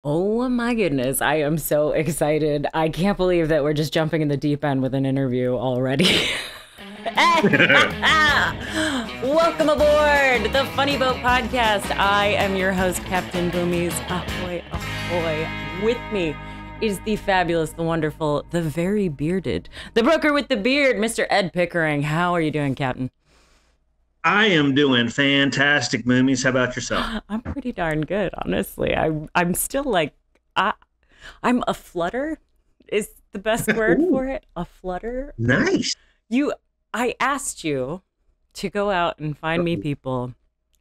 Oh my goodness, I am so excited. I can't believe that we're just jumping in the deep end with an interview already. Welcome aboard the Funny Boat Podcast. I am your host, Captain Boomies. Ahoy, ahoy. With me is the fabulous, the wonderful, the very bearded, the broker with the beard, Mr. Ed Pickering. How are you doing, Captain? I am doing fantastic, Moomies. How about yourself? I'm pretty darn good, honestly. I'm still like I'm a flutter is the best word Ooh, for it. A flutter. nice. You I asked you to go out and find me people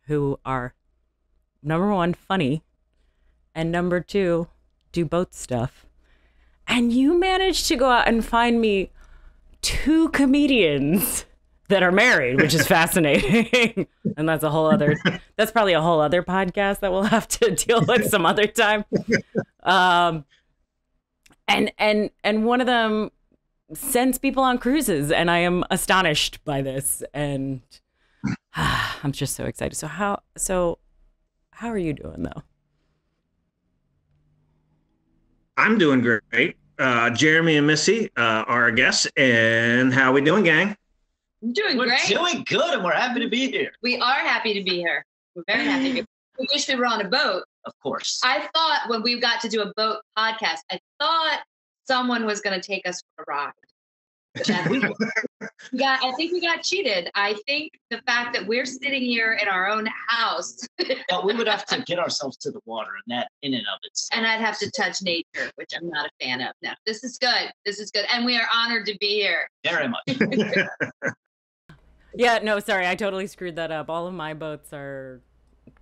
who are number one, funny, and number two, do boat stuff. And you managed to go out and find me two comedians that are married, which is fascinating. And that's probably a whole other podcast that we'll have to deal with some other time. Um, and one of them sends people on cruises, and I am astonished by this. And I'm just so excited. So how are you doing though? I'm doing great. Jeremy and Missy are our guests. And how we doing, gang? I'm doing We're great. doing good, and we're happy to be here. We are happy to be here. We're very happy to be here. We wish we were on a boat. Of course. I thought when we got to do a boat podcast, I thought someone was going to take us for a ride. I think we got cheated. I think the fact that we're sitting here in our own house But we would have to get ourselves to the water, and that in and of itself. and I'd have to touch nature, which I'm not a fan of. No, this is good. This is good. And we are honored to be here. Very much. Yeah, no, sorry, I totally screwed that up. All of my boats are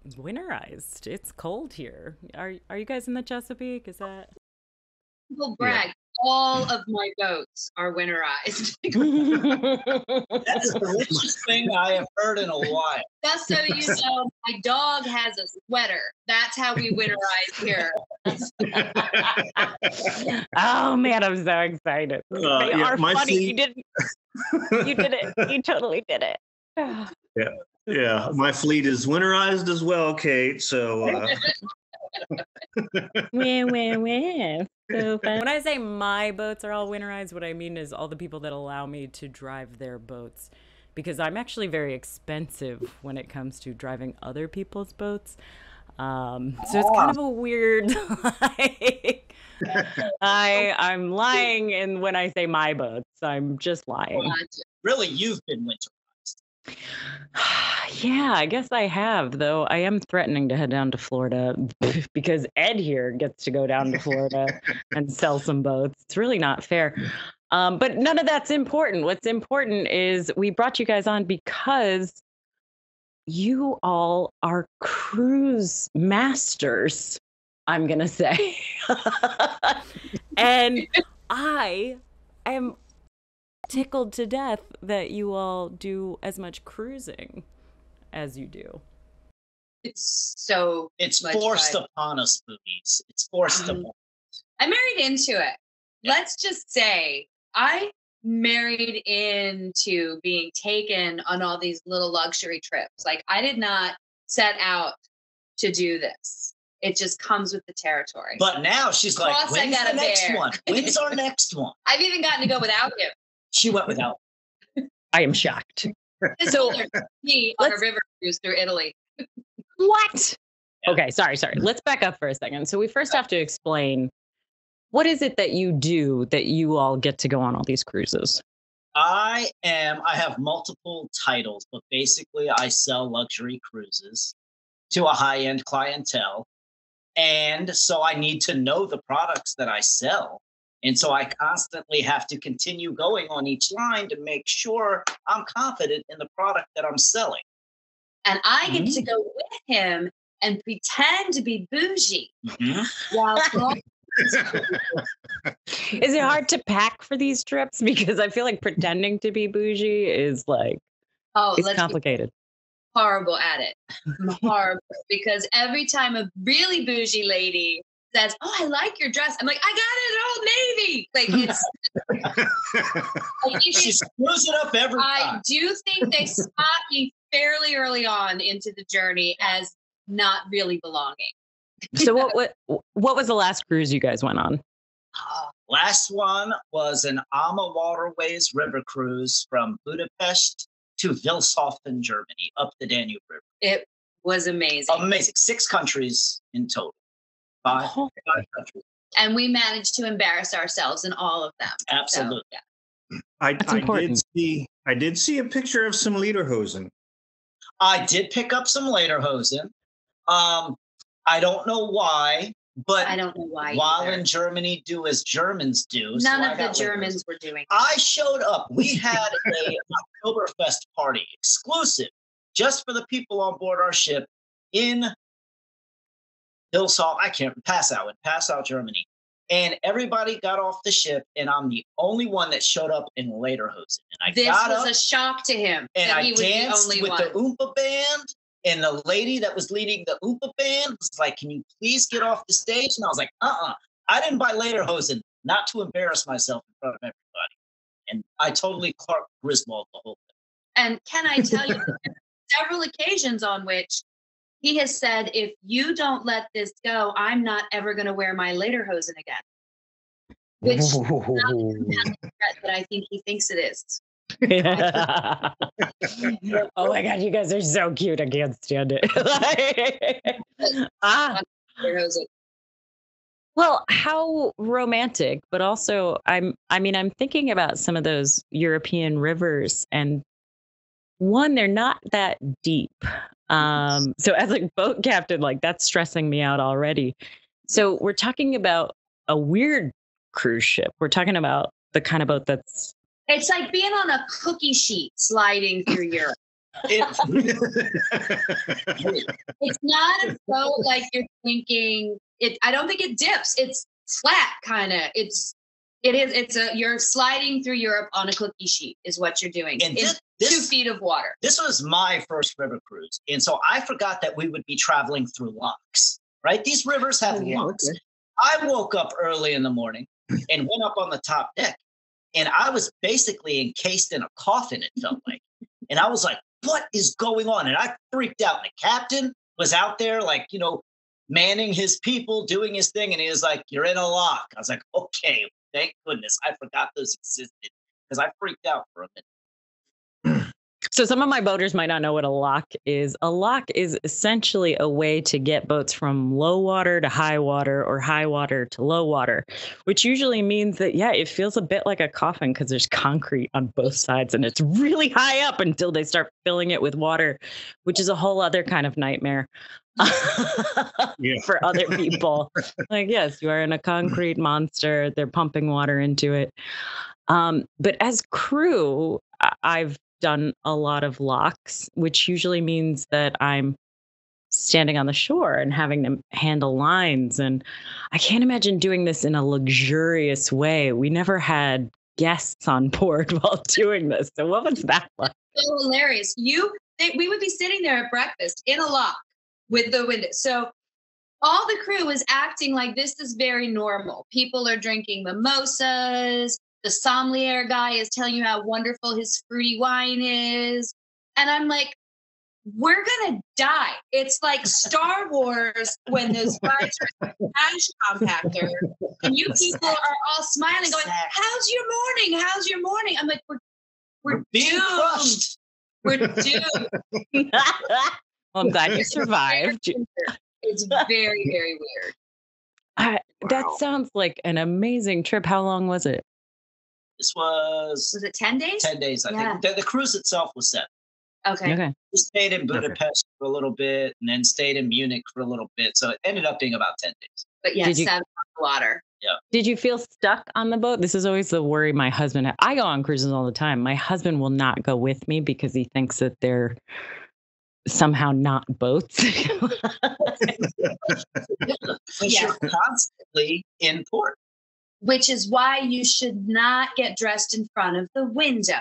winterized. It's cold here. Are you guys in the Chesapeake? Is that? People brag. All of my boats are winterized. That's the richest thing I have heard in a while. Just so you know, my dog has a sweater. That's how we winterize here. Oh man, I'm so excited. They are my funny. fleet, You did it. You totally did it. my fleet is winterized as well, Kate. So Wah. So fun. When I say my boats are all winterized, what I mean is all the people that allow me to drive their boats, because I'm actually very expensive when it comes to driving other people's boats. So it's kind of a weird, like, I'm lying, and when I say my boats, I'm just lying. Really, you've been winterized. Yeah, I guess I have, though. I am threatening to head down to Florida because Ed here gets to go down to Florida and sell some boats. It's really not fair. But none of that's important. What's important is we brought you guys on because you all are cruise masters, I'm going to say. And I am tickled to death that you all do as much cruising as you do. It's so It's much forced fun. upon us, movies. It's forced upon us. I married into it. Let's just say I married into being taken on all these little luxury trips. Like I did not set out to do this. It just comes with the territory. But now she's like, Plus, I when's got the a next bear. one? When's our next one? I've even gotten to go without him. She went without. I am shocked. So me on a Let's- river cruise through Italy. What? Yeah. Okay, sorry. Let's back up for a second. So we first have to explain, what is it that you do that you all get to go on all these cruises? I have multiple titles, but basically I sell luxury cruises to a high-end clientele. And so I need to know the products that I sell. And so I constantly have to continue going on each line to make sure I'm confident in the product that I'm selling. And I get to go with him and pretend to be bougie. While Is it hard to pack for these trips? Because I feel like pretending to be bougie is like, it's let's be complicated. horrible at it. I'm horrible because every time a really bougie lady says, "Oh, I like your dress," I'm like, "I got it at Old Navy." Like She screws it up every I time. do think they spot me fairly early on into the journey as not really belonging. So what was the last cruise you guys went on? Last one was an AMA Waterways river cruise from Budapest to Wilshofen, Germany, up the Danube River. It was amazing. Amazing. 6 countries in total. Five countries. And we managed to embarrass ourselves in all of them. Absolutely. So, yeah. I did see a picture of some lederhosen. I did pick up some lederhosen. I don't know why, but I don't know why. While either. in Germany, do as Germans do. None of the Germans were doing it. I showed up. We had a Oktoberfest party exclusive just for the people on board our ship in Passau, Germany. And everybody got off the ship, and I'm the only one that showed up in lederhosen. And This was a shock to him. And that I he was danced the only with one. the Oompa band, and the lady that was leading the Oompa band was like, "Can you please get off the stage?" And I was like, I didn't buy lederhosen, not to embarrass myself in front of everybody. And I totally Clark Griswold the whole thing. And can I tell you, several occasions on which he has said, if you don't let this go, I'm not ever going to wear my lederhosen again. Which is not the threat that I think he thinks it is. Oh my God, you guys are so cute. I can't stand it. Lederhosen. Well, how romantic, but also I'm thinking about some of those European rivers, and one, they're not that deep. So as a boat captain, like, that's stressing me out already. So we're talking about a weird cruise ship. We're talking about the kind of boat that's It's like being on a cookie sheet sliding through Europe. It's not a boat like you're thinking. I don't think it dips. It's flat, kind of. You're sliding through Europe on a cookie sheet is what you're doing. And it's 2 feet of water. This was my first river cruise. And so I forgot that we would be traveling through locks, right? These rivers have locks. Okay. I woke up early in the morning and went up on the top deck. And I was basically encased in a coffin, it felt like. And I was like, what is going on? And I freaked out. And the captain was out there, like, manning his people, doing his thing. And he was like, you're in a lock. I was like, okay, thank goodness. I forgot those existed because I freaked out for a minute. So some of my boaters might not know what a lock is. A lock is essentially a way to get boats from low water to high water, or high water to low water, which usually means that, it feels a bit like a coffin because there's concrete on both sides and it's really high up until they start filling it with water, which is a whole other kind of nightmare for other people. Like, yes, you are in a concrete monster. They're pumping water into it. But as crew, I've done a lot of locks, which usually means that I'm standing on the shore and having to handle lines. And I can't imagine doing this in a luxurious way. We never had guests on board while doing this. So what was that like? So hilarious. We would be sitting there at breakfast in a lock with the window. So all the crew is acting like this is very normal. People are drinking mimosas. The sommelier guy is telling you how wonderful his fruity wine is. And I'm like, we're going to die. It's like Star Wars when those guys are in the cash compactor and you people are all smiling going, how's your morning? How's your morning? I'm like, we're being doomed. crushed. We're doomed. Well, I'm glad you survived. It's very, very weird. That sounds like an amazing trip. How long was it? This was it 10 days? 10 days, I think. The cruise itself was 7. Okay. We stayed in Budapest for a little bit and then stayed in Munich for a little bit. So it ended up being about 10 days. But 7 on the water. Yeah. Did you feel stuck on the boat? This is always the worry my husband had. I go on cruises all the time. My husband will not go with me because he thinks that they're somehow not boats. You're constantly in port. Which is why you should not get dressed in front of the window.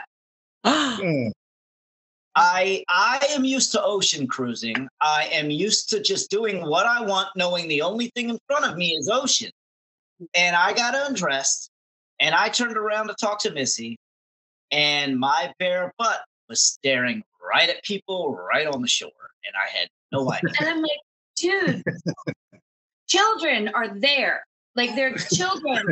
I am used to ocean cruising. I am used to just doing what I want, knowing the only thing in front of me is ocean. And I got undressed, and I turned around to talk to Missy, and my bare butt was staring right at people right on the shore, and I had no idea. And I'm like, dude, children are there. Like they're children.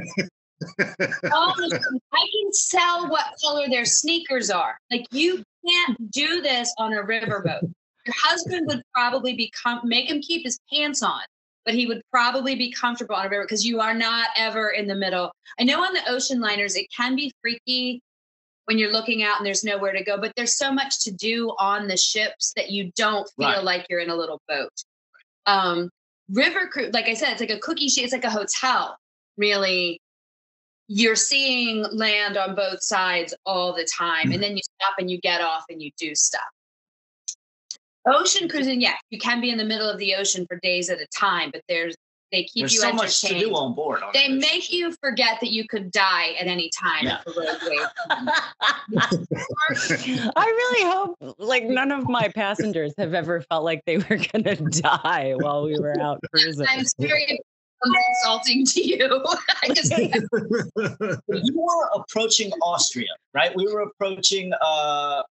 I can tell what color their sneakers are. Like you can't do this on a riverboat. Your husband would probably make him keep his pants on, but he would probably be comfortable on a river because you are not ever in the middle. I know on the ocean liners, it can be freaky when you're looking out and there's nowhere to go, but there's so much to do on the ships that you don't feel like you're in a little boat. River cruise, like I said, it's like a cookie sheet. It's like a hotel, really. You're seeing land on both sides all the time. And then you stop and you get off and you do stuff. Ocean cruising, yeah, you can be in the middle of the ocean for days at a time, but they keep you so entertained. Much to do on board. They make you forget that you could die at any time if the road waves. I really hope like none of my passengers have ever felt like they were gonna die while we were out cruising. I'm very insulting to you. You were approaching Austria, right? We were approaching what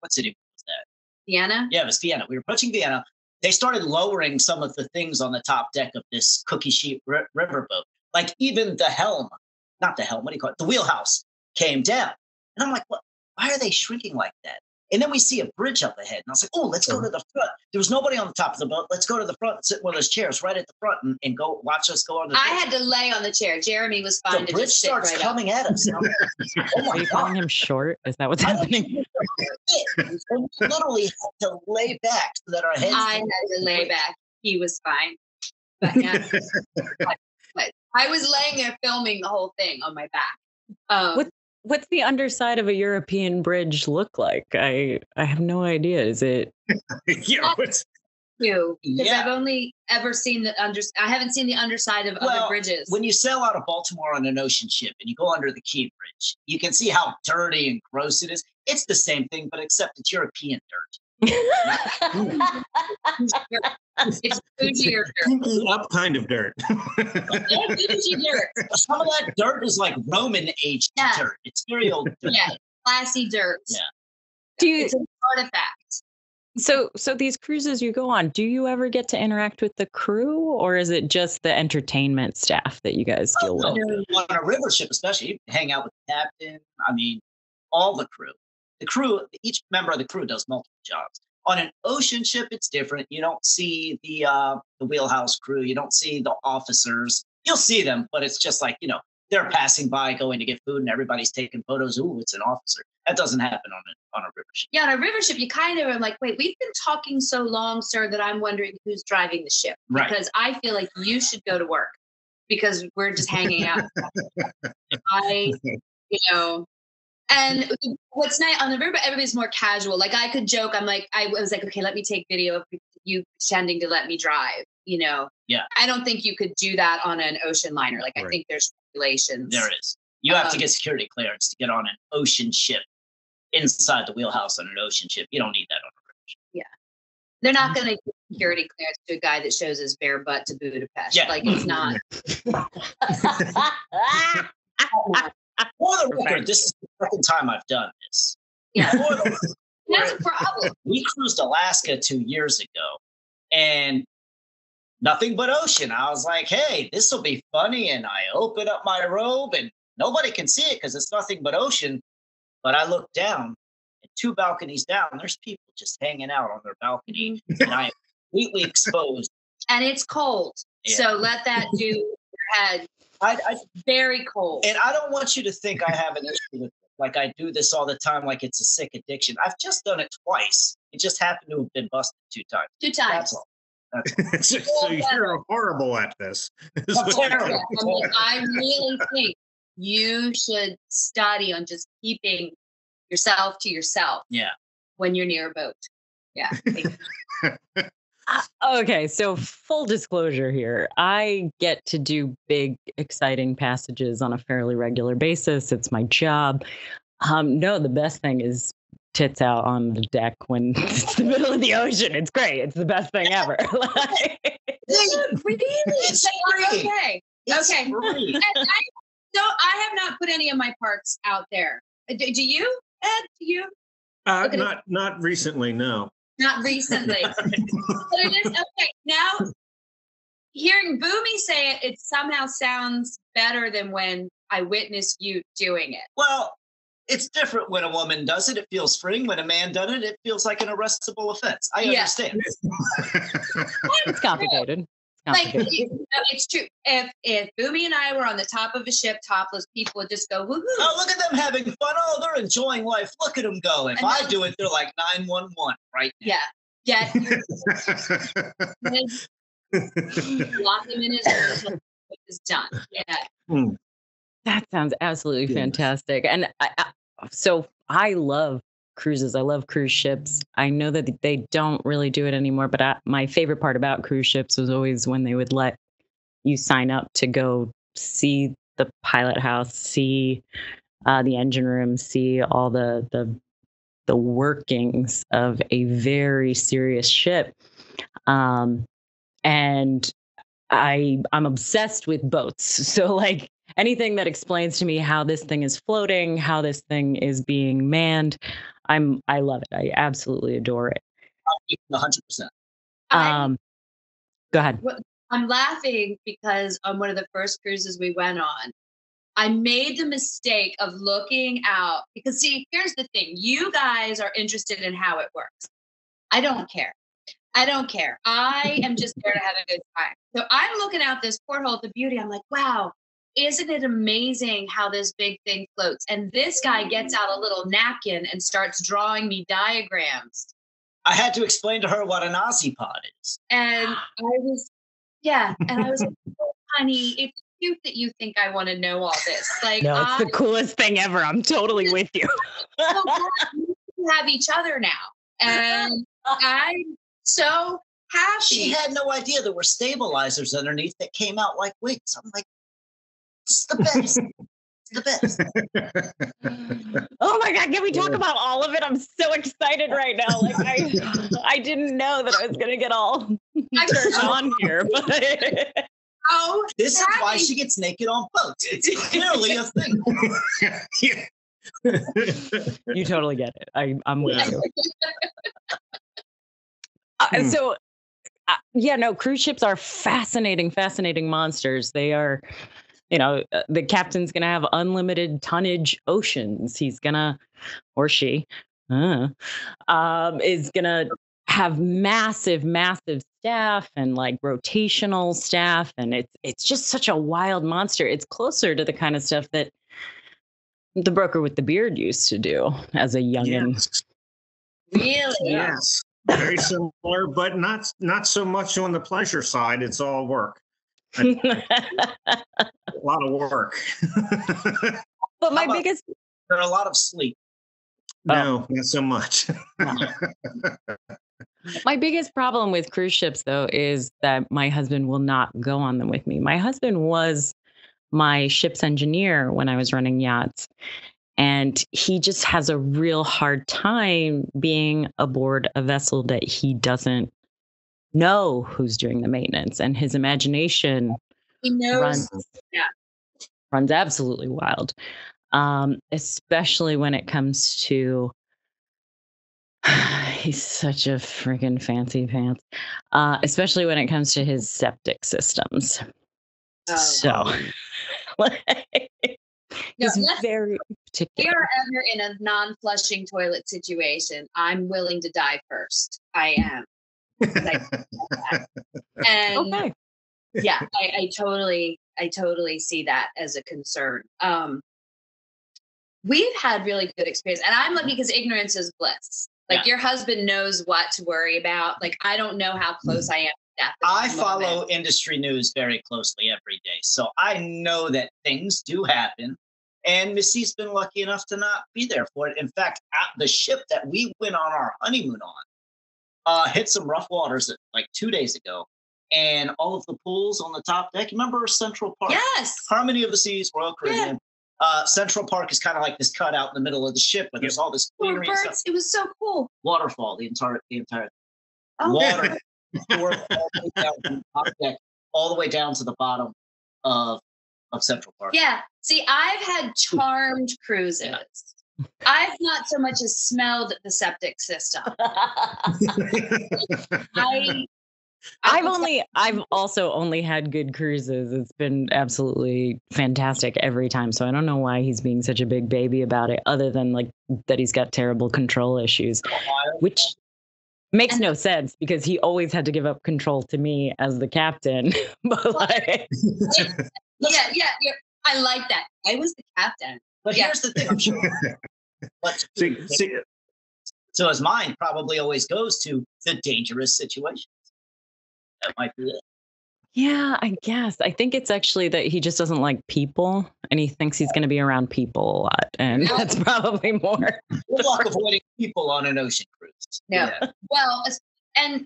city was that? Vienna? Yeah, it was Vienna. We were approaching Vienna. They started lowering some of the things on the top deck of this cookie sheet riverboat. Like even the helm, not the helm, what do you call it? The wheelhouse came down. And I'm like, what? Why are they shrinking like that? And then we see a bridge up ahead. And I was like, oh, let's go to the front. There was nobody on the top of the boat. Let's go to the front and sit in one of those chairs right at the front and go watch us go on the bridge. I had to lay on the chair. Jeremy was fine the to bridge just sit starts right coming up. at us. Oh Are you calling him short? Is that what's happening? We literally had to lay back so that our heads. I had to lay back. He was fine. But, yeah. But I was laying there filming the whole thing on my back. What's the underside of a European bridge look like? I have no idea. Is it? Yeah, because I've only ever seen I haven't seen the underside of other bridges. When you sail out of Baltimore on an ocean ship and you go under the Key Bridge, you can see how dirty and gross it is. It's the same thing, but except it's European dirt. It's bougier dirt. Up kind of dirt. Bougie dirt. Some of that dirt is like Roman age dirt. It's very old dirt. Yeah, classy dirt. Yeah. It's an artifact. So these cruises you go on, do you ever get to interact with the crew, or is it just the entertainment staff that you guys deal with? On a river ship, especially, you hang out with the captain. I mean, all the crew. The crew, each member of the crew does multiple jobs. On an ocean ship, it's different. You don't see the wheelhouse crew. You don't see the officers. You'll see them, but it's just like, they're passing by, going to get food, and everybody's taking photos. Ooh, it's an officer. That doesn't happen on a river ship. Yeah, on a river ship, you kind of are like, wait, we've been talking so long, sir, that I'm wondering who's driving the ship. Right. Because I feel like you should go to work because we're just hanging out. And what's nice on the river, everybody's more casual. Like I could joke. I was like, okay, let me take video of you pretending to let me drive. Yeah. I don't think you could do that on an ocean liner. Like I think there's regulations. There is. You have to get security clearance to get on an ocean ship inside the wheelhouse on an ocean ship. You don't need that on a river ship. Yeah. They're not going to give security clearance to a guy that shows his bare butt to Budapest. Yeah. Like it's not. For the record, this is the second time I've done this. Yeah. That's a problem. We cruised Alaska 2 years ago and nothing but ocean. I was like, hey, this will be funny. And I open up my robe and nobody can see it because it's nothing but ocean. But I look down and 2 balconies down, there's people just hanging out on their balcony. And I am completely exposed. And it's cold. Yeah. So let that do your head. Very cold. And I don't want you to think I have an issue with it. Like I do this all the time, like it's a sick addiction. I've just done it twice. It just happened to have been busted 2 times. 2 times. That's all. That's all. So you're horrible at this. I'm terrible. I really think you should study on just keeping yourself to yourself. Yeah. When you're near a boat. Yeah. Okay, so full disclosure here. I get to do big, exciting passages on a fairly regular basis. It's my job. No, the best thing is tits out on the deck when it's the middle of the ocean. It's great. It's the best thing ever. Really? It's free. Okay. It's okay. free. I have not put any of my parts out there. Do you, Ed? Do you? Not recently, no. Not recently. But it is okay. Now hearing Boomy say it, it somehow sounds better than when I witnessed you doing it. Well, it's different when a woman does it. It feels freeing. When a man does it, it feels like an arrestable offense. I understand. It's complicated. Like, it's true. If Boomy and I were on the top of a ship, topless, people would just go, woohoo. Oh, look at them having fun. Oh, they're enjoying life. Look at them go. If I do it, they're like 911 right now. Yeah. Lock him in his room. It's done. Yeah. That sounds absolutely fantastic. And so I love cruises. I love cruise ships. I know that they don't really do it anymore, but my favorite part about cruise ships was always when they would let you sign up to go see the pilot house, see the engine room, see all the workings of a very serious ship. And I'm obsessed with boats. So like anything that explains to me how this thing is floating, how this thing is being manned, I love it. I absolutely adore it. 100%. Go ahead. I'm laughing because on one of the first cruises we went on, I made the mistake of looking out because, see, here's the thing. You guys are interested in how it works. I don't care. I am just there to have a good time. So I'm looking out this porthole at the beauty. I'm like, wow, isn't it amazing how this big thing floats? And this guy gets out a little napkin and starts drawing me diagrams. I had to explain to her what an Aussie pod is. And I was like, oh, honey, it's cute that you think I want to know all this. Like, no, it's the coolest thing ever. I'm totally with you. So we have each other now. And I'm so happy. She had no idea there were stabilizers underneath that came out like wings. I'm like, it's the best. It's the best. Oh my God, can we talk about all of it? I'm so excited right now. Like I didn't know that I was gonna get all turned on here, but oh, this is why she gets naked on boats. It's clearly a thing. You totally get it. I'm with you. So, cruise ships are fascinating monsters. They are, the captain's going to have unlimited tonnage oceans. He's going to, or she, is going to have massive staff and like rotational staff. And it's just such a wild monster. It's closer to the kind of stuff that the broker with the beard used to do as a youngin'. Yes. Really? Yes. Very similar, but not so much on the pleasure side. It's all work. A lot of work. But my biggest... There are a lot of sleep. No, not so much. No. My biggest problem with cruise ships, though, is that my husband will not go on them with me. My husband was my ship's engineer when I was running yachts. And he just has a real hard time being aboard a vessel that he doesn't know who's doing the maintenance. And his imagination runs absolutely wild, especially when it comes to, he's such a freaking fancy pants, especially when it comes to his septic systems. So... No, very particular. If we are ever in a non-flushing toilet situation, I'm willing to die first. I am. And okay. Yeah, I totally see that as a concern. We've had really good experience, and I'm lucky because ignorance is bliss. Like your husband knows what to worry about. Like I don't know how close I am. I follow industry news very closely every day. So I know that things do happen. And Missy's been lucky enough to not be there for it. In fact, the ship that we went on our honeymoon on hit some rough waters like 2 days ago. And all of the pools on the top deck, remember Central Park? Yes. Harmony of the Seas, Royal Caribbean. Yeah. Central Park is kind of like this cutout in the middle of the ship, but there's all this greenery and stuff. It was so cool. Waterfall, the entire water. All the way down from the top deck, all the way down to the bottom of Central Park. Yeah. See, I've had charmed cruises. I've not so much as smelled the septic system. I've also only had good cruises. It's been absolutely fantastic every time. So I don't know why he's being such a big baby about it, other than like that he's got terrible control issues, which makes no sense because he always had to give up control to me as the captain. But like, yeah. I like that. I was the captain. But here's the thing, I'm sure. But so his mind probably always goes to the dangerous situations. That might be it. yeah, I guess. I think it's actually that he just doesn't like people and he thinks he's going to be around people a lot. And that's probably more. Good luck avoiding people on an ocean cruise. Yeah. Well, and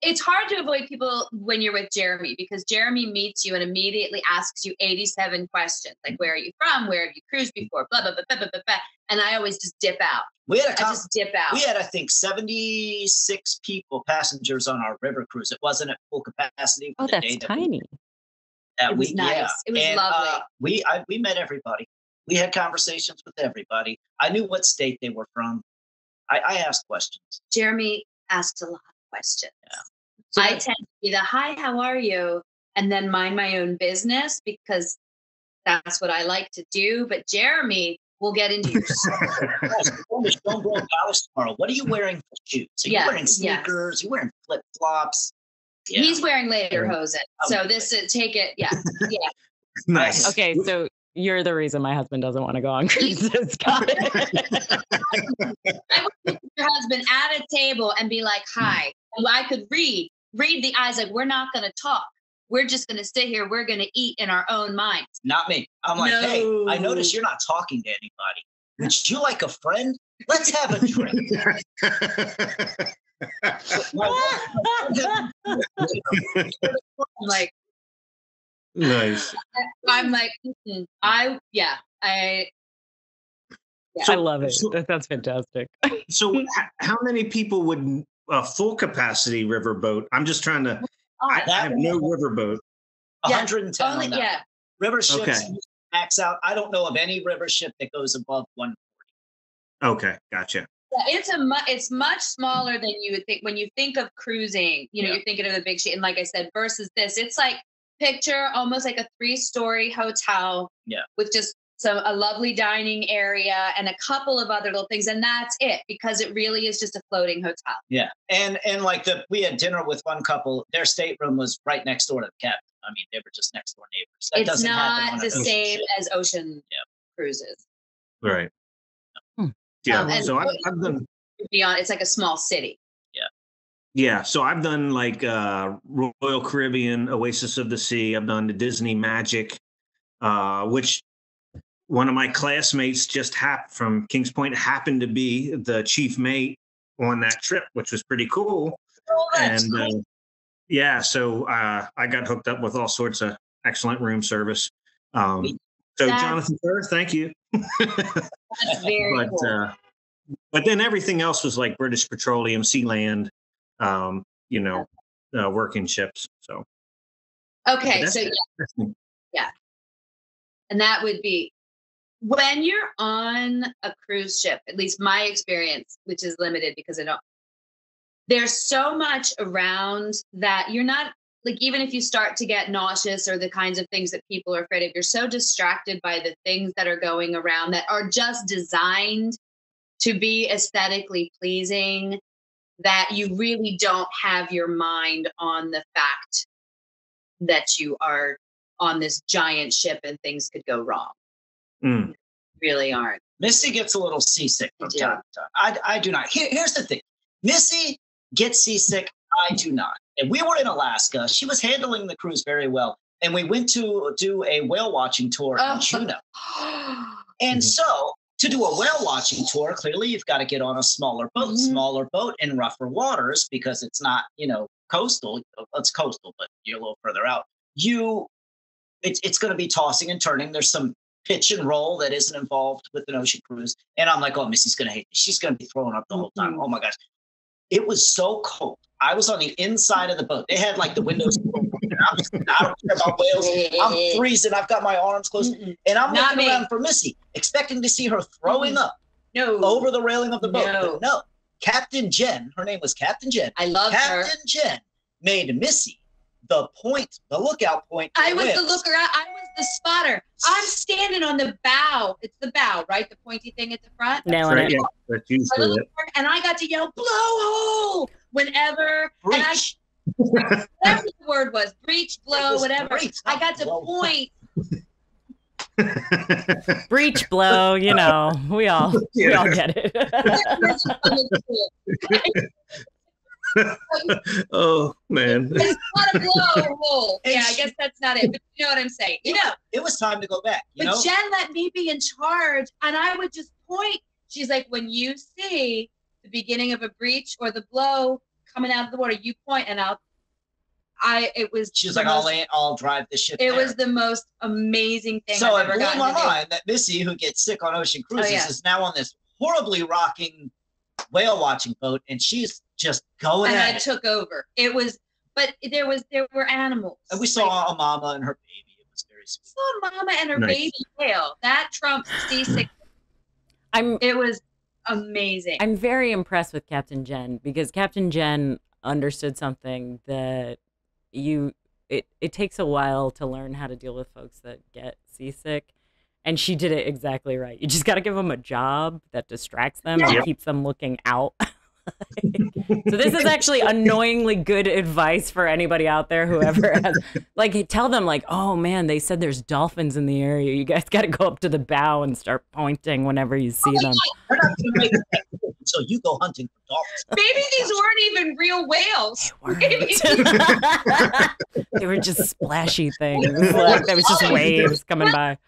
it's hard to avoid people when you're with Jeremy because Jeremy meets you and immediately asks you 87 questions. Like, where are you from? Where have you cruised before? Blah, blah, blah, blah, blah, blah. And I always just dip out. Just dip out. We had, I think, 76 passengers on our river cruise. It wasn't at full capacity. Oh, that's tiny. It was nice. Yeah. It was lovely. We met everybody. We had conversations with everybody. I knew what state they were from. I asked questions. Jeremy asked a lot of questions. Yeah. So I tend to be the, hi, how are you? And then mind my own business because that's what I like to do. But Jeremy will get into your Stonebrook Palace tomorrow. What are you wearing for shoes? Are you wearing sneakers? Are you wearing flip-flops? Yeah. He's wearing lederhosen. So this is, take it. Yeah. Nice. Okay, so you're the reason my husband doesn't want to go on cruises. Got it. I would look at your husband at a table and be like, hi. And I could read the eyes, like, we're not going to talk. We're just going to sit here. We're going to eat in our own minds. Not me. I'm like, hey, I notice you're not talking to anybody. Would you like a friend? Let's have a drink. I'm like, nice. I'm like, I love it. That's fantastic. So how many people would a full capacity riverboat? I'm just trying to, I have no riverboat. 110 only, on that. River ships max out. I don't know of any river ship that goes above 140. Okay, gotcha. Yeah, it's much smaller than you would think when you think of cruising. You know, you're thinking of the big ship, and like I said, versus this, it's like picture almost like a 3-story hotel. Yeah, with just a lovely dining area and a couple of other little things, and that's it because it really is just a floating hotel. Yeah, and like we had dinner with one couple. Their stateroom was right next door to the cabin. I mean, they were just next door neighbors. That it's not the same as ocean cruises. Right. Yeah. So I've done beyond. It's like a small city. Yeah. Yeah. So I've done like Royal Caribbean, Oasis of the Sea. I've done the Disney Magic, which one of my classmates just from Kings Point happened to be the chief mate on that trip, which was pretty cool. Oh, that's cool. So I got hooked up with all sorts of excellent room service. Jonathan Kerr, thank you. That's very cool. But then everything else was like British Petroleum, Sealand, working ships. So okay, so yeah, and that would be when you're on a cruise ship. At least my experience, which is limited because there's so much around that you're not. Like, even if you start to get nauseous or the kinds of things that people are afraid of, you're so distracted by the things that are going around that are just designed to be aesthetically pleasing that you really don't have your mind on the fact that you are on this giant ship and things could go wrong. Really aren't. Missy gets a little seasick from time to time. I do not. Here's the thing. Missy gets seasick. I do not. And we were in Alaska. She was handling the cruise very well. And we went to do a whale watching tour in Juneau. And so to do a whale watching tour, clearly you've got to get on a smaller boat in rougher waters because it's not, coastal. It's coastal, but you're a little further out. It's going to be tossing and turning. There's some pitch and roll that isn't involved with an ocean cruise. And I'm like, oh, Missy's going to hate me. She's going to be throwing up the whole time. Oh my gosh. It was so cold. I was on the inside of the boat. They had like the windows. I don't care about whales. I'm freezing. I've got my arms closed. And I'm looking around for Missy, expecting to see her throwing up over the railing of the boat. No. Captain Jen, her name was Captain Jen. I love her. Captain Jen made Missy the lookout point. I was the looker. I was the spotter. I'm standing on the bow. It's the bow, right? The pointy thing at the front. Nailing it. Yeah, that's usually it. And I got to yell blowhole whenever. Breach. And whatever the word was, breach, blow, whatever. Breach, I got to blow. point. Breach, blow, you know, we all get it. Oh man. It's not a blowhole. Yeah, I guess that's not it. But you know what I'm saying. You know, it was time to go back. but Jen let me be in charge, and I would just point. She's like, when you see the beginning of a breach or the blow coming out of the water, you point, and She's like, I'll drive this ship. It was the most amazing thing So I've ever it blew gotten my to do. mind that Missy, who gets sick on ocean cruises, yeah. is now on this horribly rocking whale watching boat, and she's just going And at I it. took over. It was, but there were animals. And we saw a mama and her baby. It was very sweet. saw Mama and her Nice. baby whale. That trumps seasick. It was amazing. I'm very impressed with Captain Jen, because Captain Jen understood something that it takes a while to learn how to deal with folks that get seasick, and she did it exactly right. You just got to give them a job that distracts them and keeps them looking out. So this is actually annoyingly good advice for anybody out there who ever has, like, tell them like, oh man, they said there's dolphins in the area. You guys got to go up to the bow and start pointing whenever you see them. We're not gonna make that until you go hunting for dolphins. Maybe these weren't even real whales. They were just splashy things. Like, there was just waves coming by.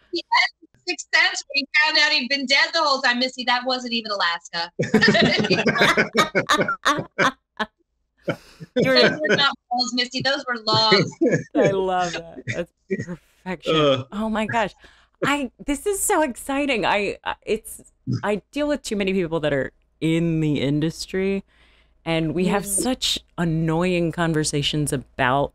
Sixth Sense, when he found out he'd been dead the whole time. Missy, that wasn't even Alaska. Those were not whales, Missy. Those were logs. I love that. That's perfection. Oh my gosh. This is so exciting. I deal with too many people that are in the industry, and we have such annoying conversations about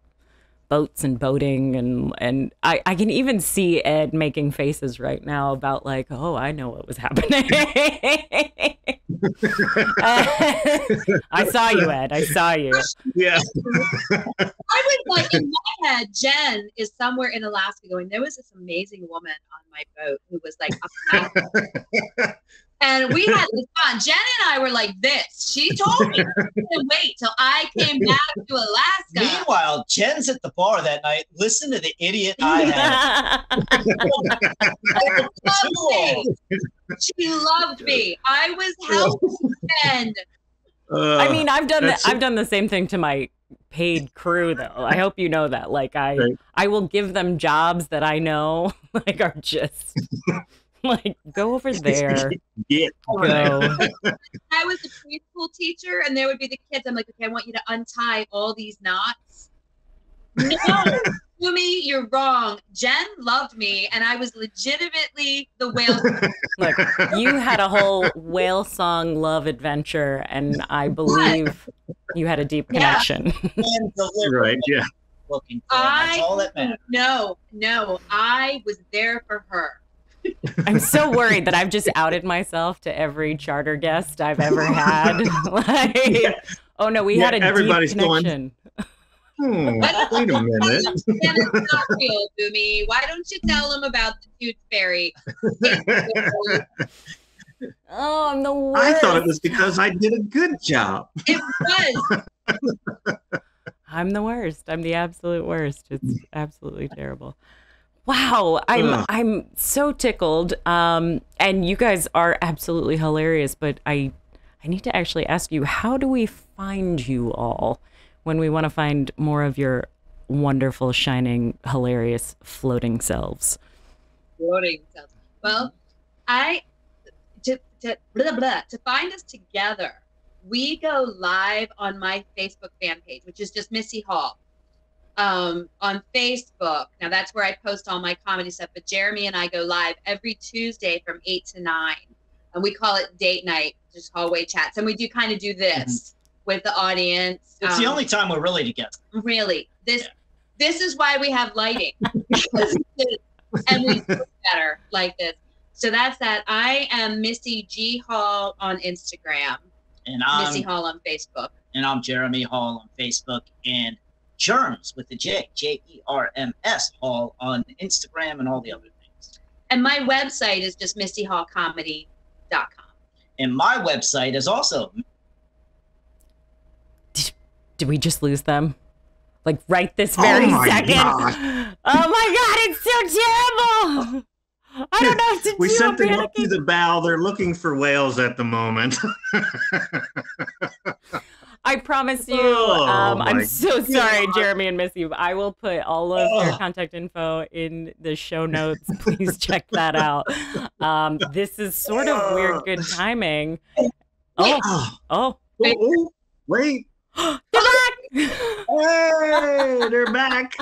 boats and boating, and I can even see Ed making faces right now about like, oh, I know what was happening. I saw you, Ed. I saw you. Yeah. I was like, in my head, Jen is somewhere in Alaska going, there was this amazing woman on my boat who was like up and and we had this fun. Jen and I were like this. She told me to wait till I came back to Alaska. Meanwhile, Jen's at the bar that night. Listen to the idiot I had. She loved me. I was helping Jen. I mean, I've done the same thing to my paid crew, though. I hope you know that. Like, I will give them jobs that I know like are just like, go over there. Yeah. Go. I was a preschool teacher, and there would be the kids. I'm like, okay, I want you to untie all these knots. No, Yumi, you're wrong. Jen loved me, and I was legitimately the whale. Look, you had a whole whale song love adventure, and I believe you had a deep connection. And delivered. Right. Yeah. Looking for that's all that matters. No, I was there for her. I'm so worried that I've just outed myself to every charter guest I've ever had. Like, oh no, we had a everybody's deep connection. Wait a minute. It's not real, Boomy. Why don't you tell them about the tooth fairy? Oh, I'm the worst. I thought it was because I did a good job. It was. I'm the worst. I'm the absolute worst. It's absolutely terrible. Wow, I'm so tickled. And you guys are absolutely hilarious, but I need to actually ask you, how do we find you all when we want to find more of your wonderful, shining, hilarious, floating selves? Floating selves. Well, to find us together, we go live on my Facebook fan page, which is just Missy Hall. On Facebook. Now that's where I post all my comedy stuff, but Jeremy and I go live every Tuesday from 8 to 9. And we call it date night, just hallway chats. And we do kind of do this with the audience. It's the only time we're really together. Really. This is why we have lighting. And we feel better like this. So that's that. I am Missy G Hall on Instagram. And I'm Missy Hall on Facebook. And I'm Jeremy Hall on Facebook. And Germs with the J, Jerms Hall on Instagram and all the other things. And my website is just missyhallcomedy.com. And my website is also. Did we just lose them? Like right this very second. God. Oh my God, it's so terrible. I don't know what to do. We sent them up panicking. to the bow. They're looking for whales at the moment. I promise you. Oh, I'm my so sorry, God. Jeremy and Missy. I will put all of your contact info in the show notes. Please check that out. This is sort of weird good timing. Oh. Oh, wait. They're back! Hey, they're back.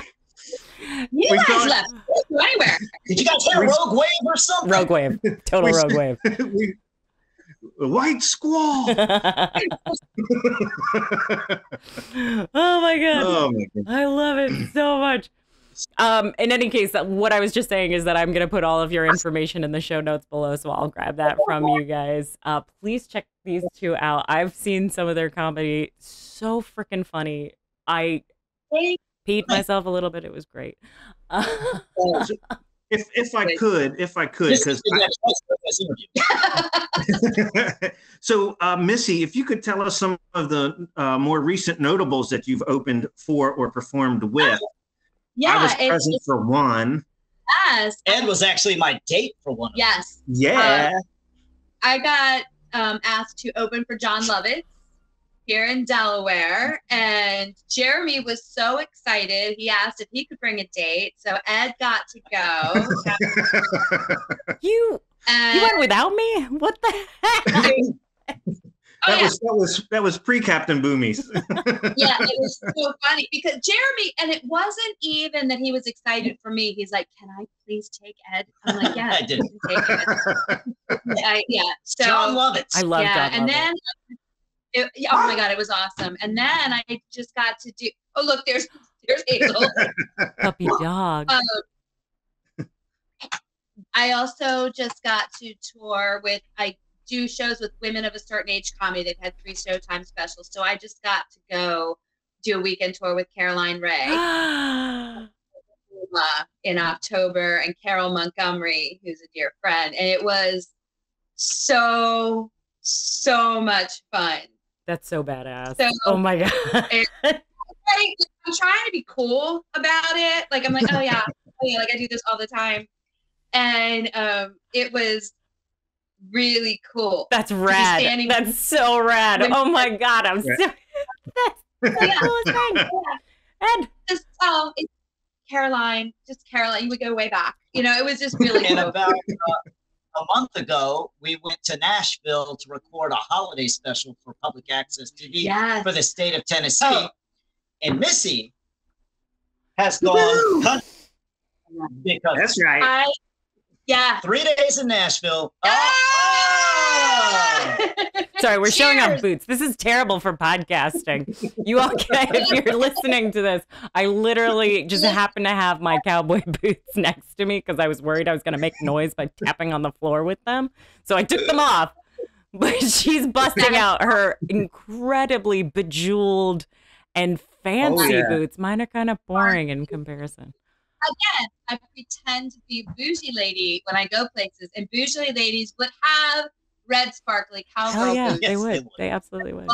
You We guys thought- left. Don't go anywhere. Did you guys hear Rogue Wave or something? Rogue wave. Total We- rogue wave. White squall. Oh my God. Oh my God. I love it so much. In any case, what I was just saying is that I'm going to put all of your information in the show notes below, so I'll grab that from you guys. Please check these two out. I've seen some of their comedy. So freaking funny. I peed myself a little bit. It was great. If I could, This because is the next interview. so Missy, if you could tell us some of the more recent notables that you've opened for or performed with. I was present for one. Yes. Ed was actually my date for one of them. Yes. Yeah. I got asked to open for John Lovitz here in Delaware, and Jeremy was so excited. He asked if he could bring a date, so Ed got to go. You And went without me? What the heck? That was pre-Captain Boomies. Yeah, it was so funny because Jeremy, and it wasn't even that he was excited for me. He's like, "Can I please take Ed?" I'm like, "Yeah, I did. you can take Ed." Yeah. So John Lovitz. I love yeah, John and Lovitz. then oh my God, it was awesome. And then I just got to do. Oh look, there's Hazel. Puppy dog. I also just got to tour with. I do shows with women of a certain age comedy. They've had 3 Showtime specials, so I just got to go do a weekend tour with Caroline Ray in October, and Carol Montgomery, who's a dear friend, and it was so much fun. That's so badass. So- Oh my God. I'm trying to be cool about it. Like I'm like, oh yeah, like I do this all the time, and it was really cool. That's rad. standing- That's so rad. Oh my God. I'm so. That's the coolest thing. Ed. It's Caroline. You would go way back. You know, it was just really And cool. about a month ago, we went to Nashville to record a holiday special for public access TV Yes. for the state of Tennessee. Oh. And Missy has gone country because That's right. Yeah. 3 days in Nashville. Sorry, we're showing off Cheers. boots. This is terrible for podcasting. You all can, if you're listening to this, I literally just happen to have my cowboy boots next to me because I was worried I was going to make noise by tapping on the floor with them. So I took them off. But she's busting out her incredibly bejeweled and fancy boots. Mine are kind of boring in comparison. Again, I pretend to be a bougie lady when I go places, and bougie ladies would have red sparkly cowgirl Hell yeah, boots. they Yes, they would. would. They absolutely would.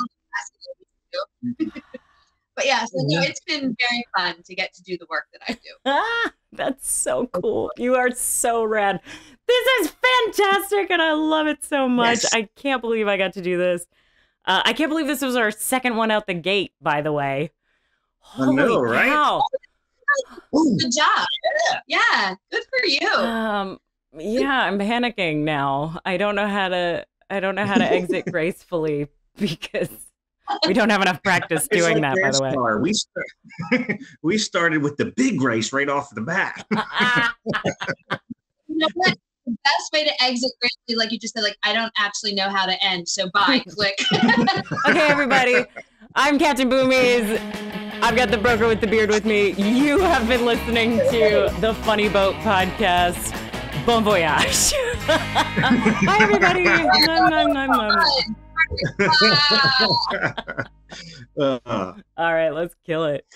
But yeah, so no, it's been very fun to get to do the work that I do. Ah, that's so cool. You are so rad. This is fantastic, and I love it so much. Yes. I can't believe I got to do this. I can't believe this was our second one out the gate, by the way. I know, Holy right? cow. Good job. Yeah, good for you. Yeah, I'm panicking now. I don't know how to exit gracefully because we don't have enough practice It's doing like that, by the way. NASCAR. We started with the big race right off the bat. You know what? The best way to exit gracefully, like you just said, like I don't actually know how to end, so bye. Click. Okay, everybody. I'm Captain Boomies. I've got the broker with the beard with me. You have been listening to the Funny Boat Podcast. Bon voyage. Bye, everybody. Nom, nom, nom, nom. Uh, All right, let's kill it.